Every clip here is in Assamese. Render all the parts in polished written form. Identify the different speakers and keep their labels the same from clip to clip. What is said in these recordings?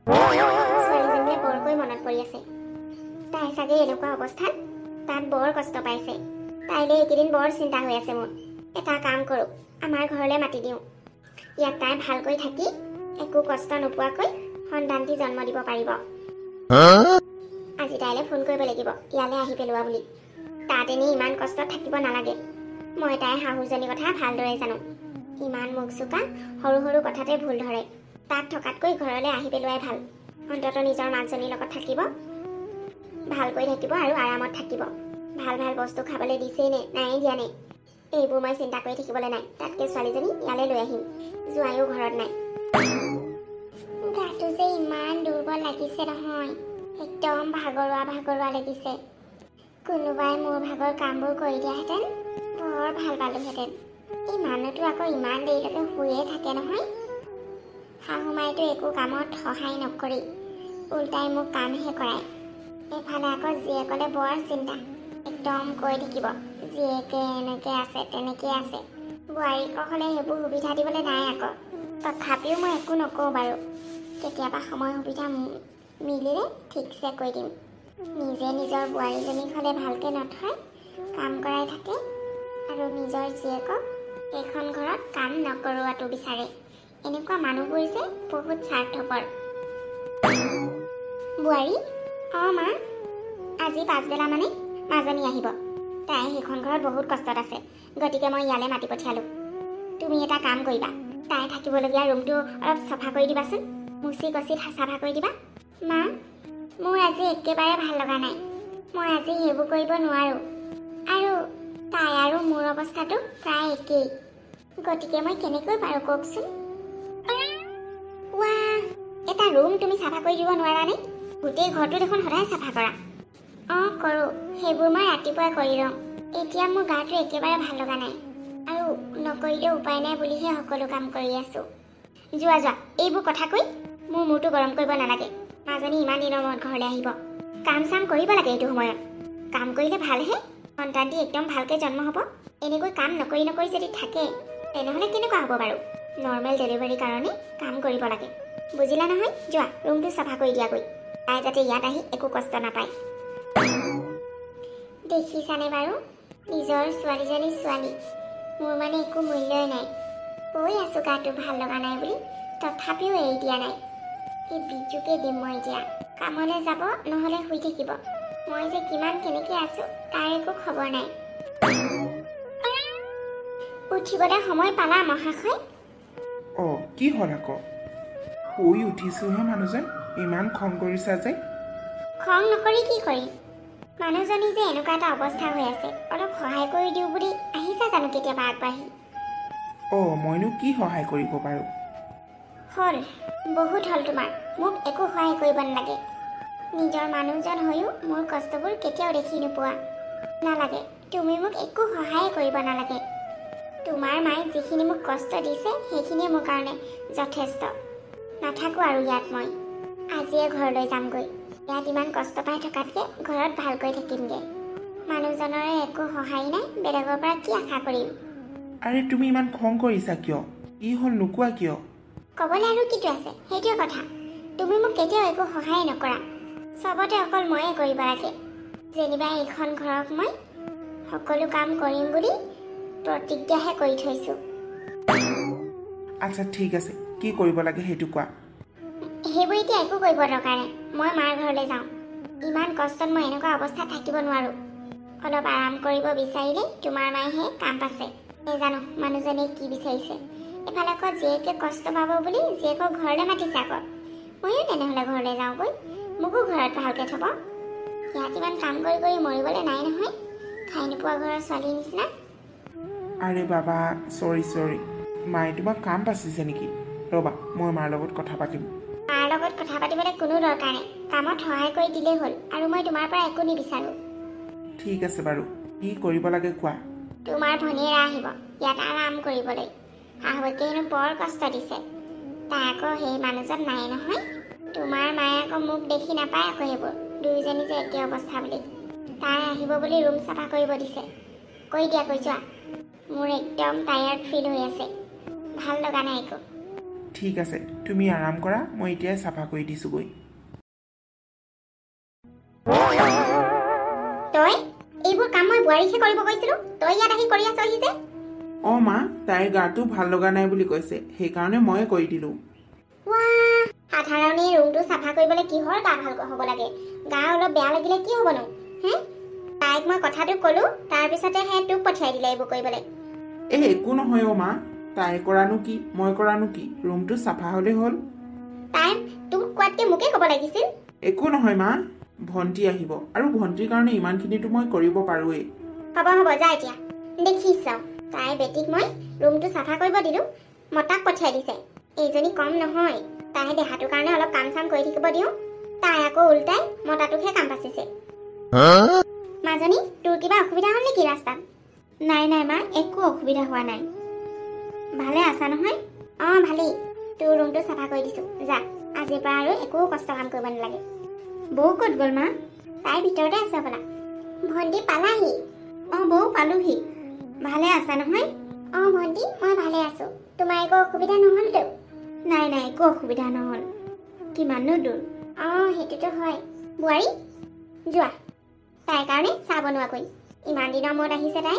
Speaker 1: ছোৱালীজনীলে বৰকৈ মনত পৰি আছে। তাই চাগে এনেকুৱা অৱস্থাত তাত বৰ কষ্ট পাইছে। তাইলৈ এইকেইদিন বৰ চিন্তা হৈ আছে মোৰ। এটা কাম কৰোঁ, আমাৰ ঘৰলৈ মাতি দিওঁ। ইয়াত তাই ভালকৈ থাকি একো কষ্ট নোপোৱাকৈ সন্তানটি জন্ম দিব পাৰিব। আজি তাইলৈ ফোন কৰিব লাগিব, ইয়ালৈ আহি পেলোৱা বুলি। তাত এনেই ইমান কষ্টত থাকিব নালাগে। মই তাইৰ শাহুজনীৰ কথা ভালদৰে জানো। ইমান মুখ চোকা, সৰু সৰু কথাতে ভুল ধৰে। তাত থকাতকৈ ঘৰলৈ আহি পেলোৱাই ভাল। অন্ততঃ নিজৰ মাকজনীৰ লগত থাকিব, ভালকৈ থাকিব আৰু আৰামত থাকিব। ভাল ভাল বস্তু খাবলৈ দিছেই নে নাই দিয়া নে, এইবোৰ মই চিন্তা কৰি থাকিবলৈ নাই। তাতকৈ ছোৱালীজনী ইয়ালৈ লৈ আহিম। জোঁৱাইও ঘৰত নাই। গাটো যে ইমান দুৰ্বল লাগিছে নহয়, একদম ভাগৰুৱা ভাগৰুৱা লাগিছে। কোনোবাই মোৰ ভাগৰ কামবোৰ কৰি দিয়াহেঁতেন বৰ ভাল পালোহেঁতেন। এই মানুহটো আকৌ ইমান দেৰিলৈকে শুয়ে থাকে নহয়। শাহুমাইতো একো কামত সহায় নকৰি উল্টাই মোক কামহে কৰায়। এইফালে আকৌ জীয়েকলে বৰ চিন্তা, একদম কৈ থাকিব জীয়েকে এনেকৈ আছে তেনেকৈ আছে। বোৱাৰীক হ'লে সেইবোৰ সুবিধা দিবলৈ নাই আকৌ। তথাপিও মই একো নকওঁ বাৰু। কেতিয়াবা সময় সুবিধা মিলিলে ঠিকছে কৈ দিম। নিজে নিজৰ বোৱাৰীজনীক হ'লে ভালকৈ নথয়, কাম কৰাই থাকে আৰু নিজৰ জীয়েকক এইখন ঘৰত কাম নকৰোৱাটো বিচাৰে। এনেকুৱা মানুহবোৰ যে বহুত স্বাৰ্থপৰ। বোৱাৰী, অঁ মা, আজি পাছবেলা মানে মাজনী আহিব। তাই সেইখন ঘৰত বহুত কষ্টত আছে, গতিকে মই ইয়ালৈ মাতি পঠিয়ালোঁ। তুমি এটা কাম কৰিবা, তাই থাকিবলগীয়া ৰুমটো অলপ চফা কৰি দিবাচোন। মুচি কচি চাফা কৰি দিবা। মা, মোৰ আজি একেবাৰে ভাল লগা নাই। মই আজি সেইবোৰ কৰিব নোৱাৰোঁ। আৰু তাই আৰু মোৰ অৱস্থাটো প্ৰায় একেই, গতিকে মই কেনেকৈ পাৰোঁ কওকচোন। ৱাহ, এটা ৰুম তুমি চাফা কৰি দিব নোৱাৰানে? গোটেই ঘৰটো দেখোন সদায় চাফা কৰা। অঁ কৰোঁ, সেইবোৰ মই ৰাতিপুৱাই কৰি লওঁ। এতিয়া মোৰ গাটো একেবাৰে ভাল লগা নাই আৰু নকৰিলেও উপায় নাই বুলিহে সকলো কাম কৰি আছোঁ। যোৱা যোৱা, এইবোৰ কথা কৈ মোৰ মূৰটো গৰম কৰিব নালাগে। মাজনী ইমান দিনৰ মূৰত ঘৰলৈ আহিব। কাম চাম কৰিব লাগে এইটো সময়ত। কাম কৰিলে ভালহে, সন্তানটি একদম ভালকৈ জন্ম হ'ব। এনেকৈ কাম নকৰি নকৰি যদি থাকে তেনেহ'লে কেনেকুৱা হ'ব বাৰু? নৰ্মেল ডেলিভাৰীৰ কাৰণে কাম কৰিব লাগে, বুজিলা নহয়? যোৱা ৰুমটো চাফা কৰি দিয়াগৈ, তাই যাতে ইয়াত আহি একো কষ্ট নাপায়। দেখিছানে বাৰু, নিজৰ ছোৱালীজনী ছোৱালী, মোৰ মানে একো মূল্যই নাই। কৈ আছোঁ গাটো ভাল লগা নাই বুলি, তথাপিও এৰি দিয়া নাই। এই বিজুকে দিম মই এতিয়া। কামলৈ যাব নহ'লে শুই থাকিব। মই যে কিমান কেনেকৈ আছোঁ তাৰ একো খবৰ নাই। উঠিবলৈ সময় পালা মহাশয়?
Speaker 2: অঁ, কি হ'ল আকৌ? শুই উঠিছোহে মানুহজন, ইমান খং কৰিছা যে?
Speaker 1: খং নকৰি কি কৰিম? মানুহজনী যে এনেকুৱা এটা অৱস্থা হৈ আছে, অলপ সহায় কৰি দিওঁ বুলি আহিছা জানো কেতিয়াবা আগবাঢ়ি?
Speaker 2: অঁ, মইনো কি সহায় কৰিব পাৰোঁ?
Speaker 1: হ'ল, বহুত হ'ল তোমাৰ। মোক একো সহায় কৰিব নালাগে। নিজৰ মানুহজন হৈও মোৰ কষ্টবোৰ কেতিয়াও দেখি নোপোৱা। নালাগে, তুমি মোক একো সহায় কৰিব নালাগে। তোমাৰ মায়ে যিখিনি মোক কষ্ট দিছে সেইখিনিয়ে মোৰ কাৰণে যথেষ্ট। নাথাকোঁ আৰু ইয়াত মই। আজিয়ে ঘৰলৈ যামগৈ। ইয়াত ইমান কষ্ট পাই থকাতকৈ ঘৰত ভালকৈ থাকিমগৈ। মানুহজনৰে একো সহায় নাই, বেলেগৰ পৰা কি আশা কৰিম?
Speaker 2: আৰে তুমি ইমান খং কৰিছা কিয়? কি হ'ল নোকোৱা কিয়?
Speaker 1: ক'বলৈ আৰু কিটো আছে, সেইটোৱে কথা। তুমি মোক কেতিয়াও একো সহায় নকৰা, চবতে অকল ময়ে কৰিব লাগে। যেনিবা এইখন ঘৰত মই সকলো কাম কৰিম বুলি প্ৰতিজ্ঞাহে কৰি থৈছোঁ।
Speaker 2: আচ্ছা ঠিক আছে, কি কৰিব লাগে সেইটো কোৱা।
Speaker 1: সেইবোৰ এতিয়া একো কৰিব দৰকাৰ নাই। মই মাৰ ঘৰলৈ যাওঁ। ইমান কষ্টত মই এনেকুৱা অৱস্থাত থাকিব নোৱাৰোঁ। অলপ আৰাম কৰিব বিচাৰিলে তোমাৰ মায়েহে কাম পাইছে। নেজানো মানুহজনে কি বিচাৰিছে। এফালে আকৌ জীয়েকে কষ্ট পাব বুলি জীয়েকক ঘৰলৈ মাতিছে আকৌ। ময়ো তেনেহ'লে ঘৰলৈ যাওঁগৈ, মোকো ঘৰত ভালকৈ থ'ব। ইয়াত ইমান কাম কৰি কৰি মৰিবলৈ নাই নহয়, খাই নোপোৱা ঘৰৰ ছোৱালীৰ নিচিনা।
Speaker 2: আৰে বাবা, চৰি, মায়ে তোমাক কাম পাচিছে নেকি? ৰ'বা, মই মাৰ লগত কথা পাতিম।
Speaker 1: মাৰ লগত কথা পাতিবলৈ কোনো দৰকাৰ নাই। কামত সহায় কৰি দিলেই হ'ল, আৰু মই তোমাৰ পৰা একো নিবিচাৰোঁ।
Speaker 2: ঠিক আছে বাৰু, কি কৰিব লাগে কোৱা।
Speaker 1: তোমাৰ ভনীয়েৰা আহিব ইয়াত আৰাম কৰিবলৈ। শাহুৱেকে হেনো বৰ কষ্ট দিছে। তাই আকৌ সেই মানুহজন নাই নহয়। তোমাৰ মায়ে আকৌ মোক দেখি নাপায় আকৌ সেইবোৰ, দুয়োজনী যে একে অৱস্থা বুলি। তাই আহিব বুলি ৰুম চাফা কৰিব দিছে। কৈ দিয়া, কৈ যোৱা। মোৰ একদম টায়াৰ্ড ফিল হৈ আছে, ভাল লগা নাই একো।
Speaker 2: ঠিক আছে তুমি আৰাম কৰা মই এতিয়াই চাফা কৰি দিছোঁগৈ
Speaker 1: তই এইবোৰ কাম মই বোৱাৰীকহে কৰিব কৈছিলোঁ তই ইয়াত আহি কৰি আছহি যে
Speaker 2: অঁ মা তাইৰ গাটো ভাল লগা নাই বুলি কৈছে সেইকাৰণে ময়ে কৰি দিলোঁ
Speaker 1: সাধাৰণে ৰুমটো চাফা কৰিবলৈ কিহৰ গা ভাল হ'ব লাগে গা অলপ বেয়া লাগিলে কি হ'বনো হে তাইক মই কথাটো ক'লোঁ তাৰপিছতেহে তোক পঠিয়াই দিলে এইবোৰ কৰিবলৈ
Speaker 2: এই একো নহয় অ' মা তাই কৰানো কি মই কৰানো কি ৰুমটো চাফা হ'লেই হ'ল
Speaker 1: তাই তোক কোৱাতকৈ মোকে ক'ব লাগিছিল
Speaker 2: একো নহয় মা ভণ্টি আহিব আৰু ভণ্টিৰ কাৰণে ইমানখিনিতো মই কৰিব পাৰোঁৱেই
Speaker 1: হ'ব যা এতিয়া দেখিছ তাই বেটিক মই ৰুমটো চাফা কৰিব দিলোঁ মতাক পঠিয়াই দিছে এইজনী কম নহয় তাই দেহাটোৰ কাৰণে অলপ কাম চাম কৰি থাকিব দিওঁ তাই আকৌ উল্টাই মতাটোকহে কাম পাচিছে মাজনী তোৰ কিবা অসুবিধা হ'ল নেকি ৰাস্তাত নাই মা একো অসুবিধা হোৱা নাই ভালে আছা নহয় অঁ ভালেই তোৰ ৰুমটো চাফা কৰি দিছোঁ যা আজিৰ পৰা আৰু একো কষ্ট কাম কৰিব নালাগে বৌ ক'ত গ'ল মা তাই ভিতৰতে আছে হ'বলা ভণ্টি পালাহি অঁ বৌ পালোহি ভালে আছা নহয় অঁ ভণ্টি মই ভালে আছোঁ তোমাৰ একো অসুবিধা নহ'লতো নাই একো অসুবিধা নহ'ল কিমাননো দূৰ অঁ সেইটোতো হয় বোৱাৰী যোৱা তাইৰ কাৰণে চাহ বনোৱাগৈ ইমান দিনৰ মূৰত আহিছে তাই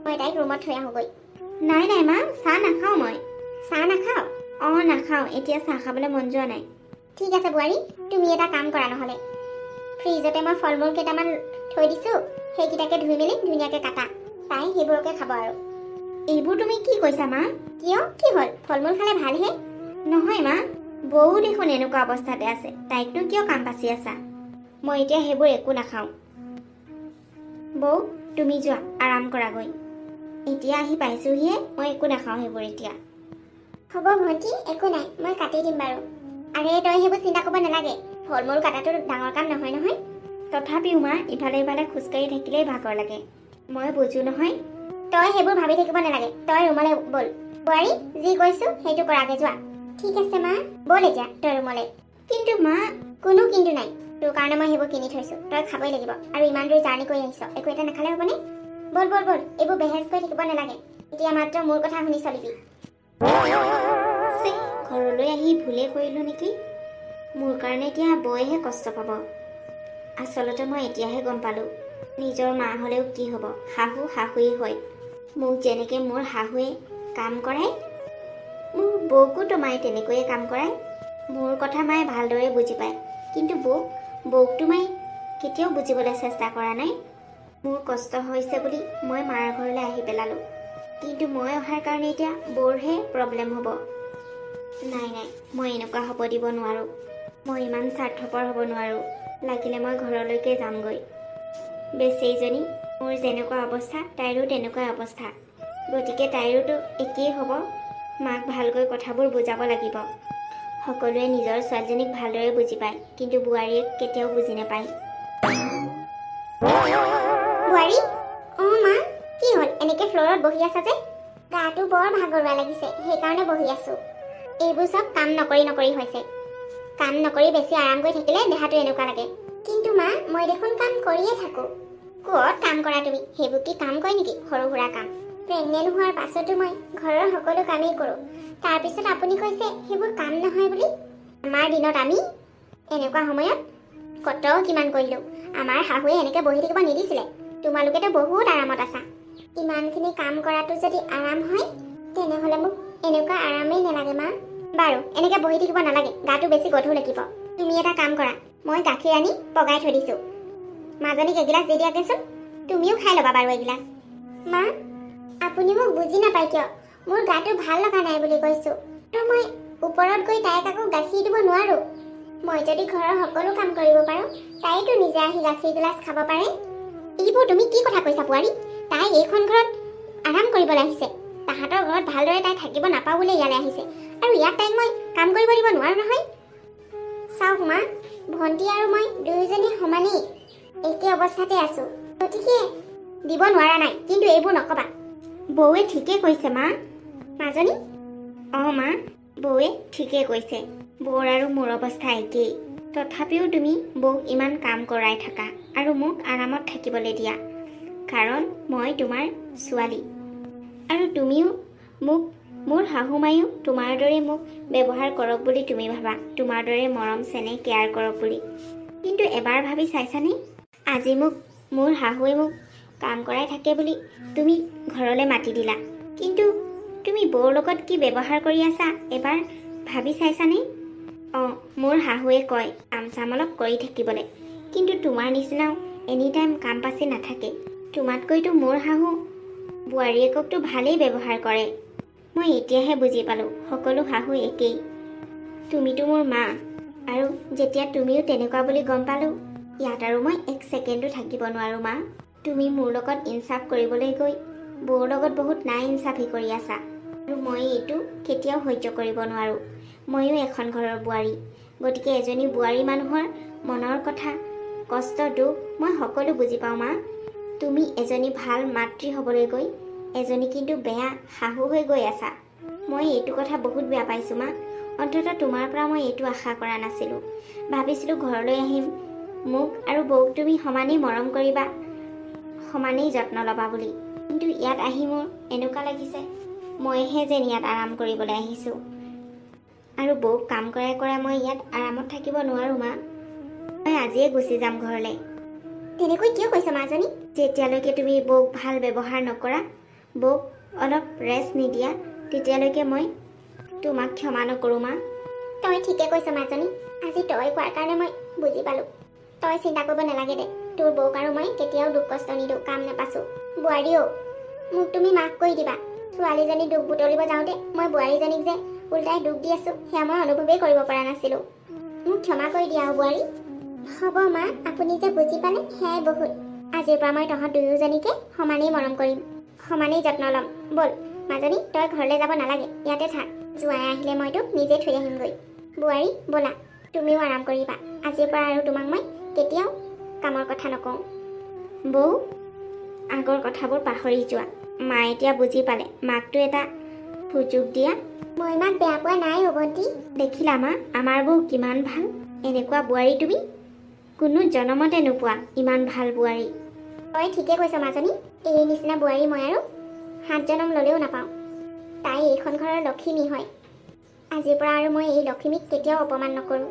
Speaker 1: মই তাইক ৰুমত থৈ আহোঁগৈ নাই মা চাহ নাখাওঁ মই চাহ নাখাওঁ অঁ নাখাওঁ এতিয়া চাহ খাবলৈ মন যোৱা নাই ঠিক আছে বোৱাৰী তুমি এটা কাম কৰা নহ'লে ফ্ৰিজতে মই ফল মূল কেইটামান থৈ দিছোঁ সেইকেইটাকে ধুই মেলি ধুনীয়াকৈ কাটা তাই সেইবোৰকে খাব আৰু এইবোৰ তুমি কি কৈছা মা কিয় কি হ'ল ফল মূল খালে ভালহে নহয় মা বৌ দেখোন এনেকুৱা অৱস্থাতে আছে তাইকনো কিয় কাম পাচি আছা মই এতিয়া সেইবোৰ একো নাখাওঁ বৌ তুমি যোৱা আৰাম কৰাগৈ এতিয়া আহি পাইছোঁহিহে মই একো নাখাওঁ সেইবোৰ এতিয়া হ'ব ভণ্টি একো নাই মই কাটি দিম বাৰু আৰে তই সেইবোৰ চিন্তা কৰিব নালাগে ফল মূল কাটাটো ডাঙৰ কাম নহয় তথাপিও মা ইফালে ইফালে খোজকাঢ়ি থাকিলেই ভাগৰ লাগে মই বুজো নহয় তই সেইবোৰ ভাবি থাকিব নালাগে তই ৰুমলৈ ব'ল বোৱাৰী যি কৈছোঁ সেইটো কৰাগে যোৱা ঠিক আছে মা ব'ল এতিয়া তই ৰুমলৈ কিন্তু মা কোনো কিন্তু নাই তোৰ কাৰণে মই সেইবোৰ কিনি থৈছোঁ তই খাবই লাগিব আৰু ইমান দূৰ জাৰ্ণি কৰি আহিছ একো এটা নাখালে হ'বনে ব'ল এইবোৰ বেহেজ কৰি থাকিব নালাগে এতিয়া মাত্ৰ মোৰ কথা শুনি চলিবি ঘৰলৈ আহি ভুলে কৰিলোঁ নেকি মোৰ কাৰণে এতিয়া বৌয়েহে কষ্ট পাব আচলতে মই এতিয়াহে গম পালোঁ নিজৰ মা হ'লেও কি হ'ব শাহুৱেই হয় মোক যেনেকৈ মোৰ শাহুৱে কাম কৰাই মোৰ বৌকোতো মায়ে তেনেকৈয়ে কাম কৰাই মোৰ কথা মায়ে ভালদৰে বুজি পায় কিন্তু বৌকতো মায়ে কেতিয়াও বুজিবলৈ চেষ্টা কৰা নাই মোৰ কষ্ট হৈছে বুলি মই মাৰ ঘৰলৈ আহি পেলালোঁ কিন্তু মই অহাৰ কাৰণে এতিয়া বৌৰহে প্ৰব্লেম হ'ব নাই মই এনেকুৱা হ'ব দিব নোৱাৰোঁ মই ইমান স্বাৰ্থপৰ হ'ব নোৱাৰোঁ লাগিলে মই ঘৰলৈকে যামগৈ বেচেৰীজনী মোৰ যেনেকুৱা অৱস্থা তাইৰো তেনেকুৱাই অৱস্থা গতিকে তাইৰোতো একেই হ'ব মাক ভালকৈ কথাবোৰ বুজাব লাগিব সকলোৱে নিজৰ ছোৱালীজনীক ভালদৰে বুজি পায় কিন্তু বোৱাৰীয়েক কেতিয়াও বুজি নাপায় বোৱাৰী অঁ মা কি হ'ল এনেকৈ ফ্ল'ৰত বহি আছা যে গাটো বৰ ভাগৰুৱা লাগিছে সেইকাৰণে বহি আছোঁ এইবোৰ চব কাম নকৰি হৈছে কাম নকৰি বেছি আৰাম কৰি থাকিলে দেহাটো এনেকুৱা লাগে কিন্তু মা মই দেখোন কাম কৰিয়ে থাকোঁ ক'ত কাম কৰা তুমি সেইবোৰ কি কাম কৰে নেকি সৰু সুৰা কাম প্ৰেগনেণ্ট হোৱাৰ পাছতো মই ঘৰৰ সকলো কামেই কৰোঁ তাৰপিছত আপুনি কৈছে সেইবোৰ কাম নহয় বুলি আমাৰ দিনত আমি এনেকুৱা সময়ত কিমান কৰিলোঁ আমাৰ শাহুৱে এনেকৈ বহি থাকিব নিদিছিলে তোমালোকেতো বহুত আৰামত আছা ইমানখিনি কাম কৰাটো যদি আৰাম হয় তেনেহ'লে মোক এনেকুৱা আৰামেই নালাগে মা বাৰু এনেকৈ বহি থাকিব নালাগে গাটো বেছি গধুৰ লাগিব তুমি এটা কাম কৰা মই গাখীৰ আনি পগাই থৈ দিছোঁ মাজনীক এগিলাচ দি দিয়াগৈচোন তুমিও খাই ল'বা বাৰু এগিলাচ মা আপুনি মোক বুজি নাপায় কিয় মোৰ গাটো ভাল লগা নাই বুলি কৈছোঁ তো মই ওপৰত গৈ তাইক আকৌ গাখীৰ দিব নোৱাৰোঁ মই যদি ঘৰৰ সকলো কাম কৰিব পাৰোঁ তাইতো নিজে আহি গাখীৰ গিলাচ খাব পাৰে এইবোৰ তুমি কি কথা কৈছা বোৱাৰী তাই এইখন ঘৰত আৰাম কৰিবলৈ আহিছে তাহাঁতৰ ঘৰত ভালদৰে তাই থাকিব নাপাওঁ বুলি ইয়ালৈ আহিছে আৰু ইয়াত তাইক মই কাম কৰিব দিব নোৱাৰোঁ নহয় চাওক মা ভণ্টি আৰু মই দুয়োজনী সমানেই একে অৱস্থাতে আছোঁ গতিকে দিব নোৱাৰা নাই কিন্তু এইবোৰ নকবা বৌৱে ঠিকেই কৈছে মা মাজনী অঁ মা বৌৱে ঠিকেই কৈছে বৌৰ আৰু মোৰ অৱস্থা একেই তথাপিও তুমি বৌক ইমান কাম কৰাই থাকা আৰু মোক আৰামত থাকিবলৈ দিয়া কাৰণ মই তোমাৰ ছোৱালী আৰু তুমিও মোক
Speaker 3: মোৰ শাহুমায়ো তোমাৰ দৰে মোক ব্যৱহাৰ কৰক বুলি তুমি ভাবা, তোমাৰ দৰে মৰম চেনেহ কেয়াৰ কৰক বুলি। কিন্তু এবাৰ ভাবি চাইছানে, আজি মোৰ শাহুৱে মোক কাম কৰাই থাকে বুলি তুমি ঘৰলৈ মাতি দিলা, কিন্তু তুমি বৌৰ লগত কি ব্যৱহাৰ কৰি আছা এবাৰ ভাবি চাইছানে? অঁ, মোৰ শাহুৱে কয় কাম চাম অলপ কৰি থাকিবলৈ, কিন্তু তোমাৰ নিচিনাও এনি টাইম কাম পাচি নাথাকে। তোমাতকৈতো মোৰ শাহু বোৱাৰীয়েককতো ভালেই ব্যৱহাৰ কৰে। মই এতিয়াহে বুজি পালোঁ সকলো শাহু একেই। তুমিতো মোৰ মা, আৰু যেতিয়া তুমিও তেনেকুৱা বুলি গম পালোঁ, ইয়াত আৰু মই 1 ছেকেণ্ডো থাকিব নোৱাৰোঁ মা। তুমি মোৰ লগত ইনচাফ কৰিবলৈ গৈ বৌৰ লগত বহুত নাই ইনচাফি কৰি আছা, আৰু মই এইটো কেতিয়াও সহ্য কৰিব নোৱাৰোঁ। ময়ো এখন ঘৰৰ বোৱাৰী, গতিকে এজনী বোৱাৰী মানুহৰ মনৰ কথা, কষ্ট, দুখ মই সকলো বুজি পাওঁ মা। তুমি এজনী ভাল মাতৃ হ'বলৈ গৈ এজনী কিন্তু বেয়া শাহু হৈ গৈ আছা। মই এইটো কথা বহুত বেয়া পাইছোঁ মা। অন্ততঃ তোমাৰ পৰা মই এইটো আশা কৰা নাছিলোঁ। ভাবিছিলোঁ ঘৰলৈ আহিম, মোক আৰু বৌক তুমি সমানেই মৰম কৰিবা, সমানেই যত্ন ল'বা বুলি। কিন্তু ইয়াত আহি মোৰ এনেকুৱা লাগিছে মইহে যেন ইয়াত আৰাম কৰিবলৈ আহিছোঁ, আৰু বৌক কাম কৰাই মই ইয়াত আৰামত থাকিব নোৱাৰোঁ মা। মই আজিয়ে গুচি যাম ঘৰলৈ।
Speaker 1: তেনেকৈ কিয় কৈছা মাজনী?
Speaker 3: যেতিয়ালৈকে তুমি বৌক ভাল ব্যৱহাৰ নকৰা, বৌক অলপ ৰেষ্ট নিদিয়া, তেতিয়ালৈকে মই তোমাক ক্ষমা নকৰোঁ মা।
Speaker 1: তই ঠিকে কৈছ মাজনী, আজি তই কোৱাৰ কাৰণে মই বুজি পালোঁ। তই চিন্তা কৰিব নালাগে দে, তোৰ বৌক আৰু মই কেতিয়াও দুখ কষ্ট নিদিওঁ, কাম নাপাছোঁ। বোৱাৰীও, মোক তুমি মাফ কৰি দিবা। ছোৱালীজনী দুখ বুটলিব যাওঁতে মই বোৱাৰীজনীক যে উল্টাই দুখ দি আছোঁ, সেয়া মই অনুভৱেই কৰিব পৰা নাছিলোঁ। মোক ক্ষমা কৰি দিয়া বোৱাৰী। হ'ব মা, আপুনি যে বুজি পালে সেয়াই বহুত। আজিৰ পৰা মই তহঁত দুয়োজনীকে সমানেই মৰম কৰিম, সমানেই যত্ন ল'ম। ব'ল মাজনী, তই ঘৰলৈ যাব নালাগে, ইয়াতে থাক। জোঁৱাই আহিলে মই তোক নিজে থৈ আহিমগৈ। বোৱাৰী ব'লা, তুমিও আৰাম কৰিবা। আজিৰ পৰা আৰু তোমাক মই কেতিয়াও কামৰ কথা নকওঁ।
Speaker 3: বৌ, আগৰ কথাবোৰ পাহৰি যোৱা। মা এতিয়া বুজি পালে, মাকটো এটা সুযোগ দিয়া।
Speaker 1: মই মাক বেয়া পোৱা নাই অৱন্তী।
Speaker 3: দেখিলা মা, আমাৰ বৌ কিমান ভাল। এনেকুৱা বোৱাৰী তুমি কোনো জনমতে নোপোৱা, ইমান ভাল বোৱাৰী।
Speaker 1: তই ঠিকে কৈছ মাজনী, এই নিচিনা বোৱাৰী মই আৰু 7 জনম ল'লেও নাপাওঁ। তাই এইখন ঘৰৰ লখিমী হয়। আজিৰ পৰা আৰু মই এই লখিমীক কেতিয়াও অপমান নকৰোঁ।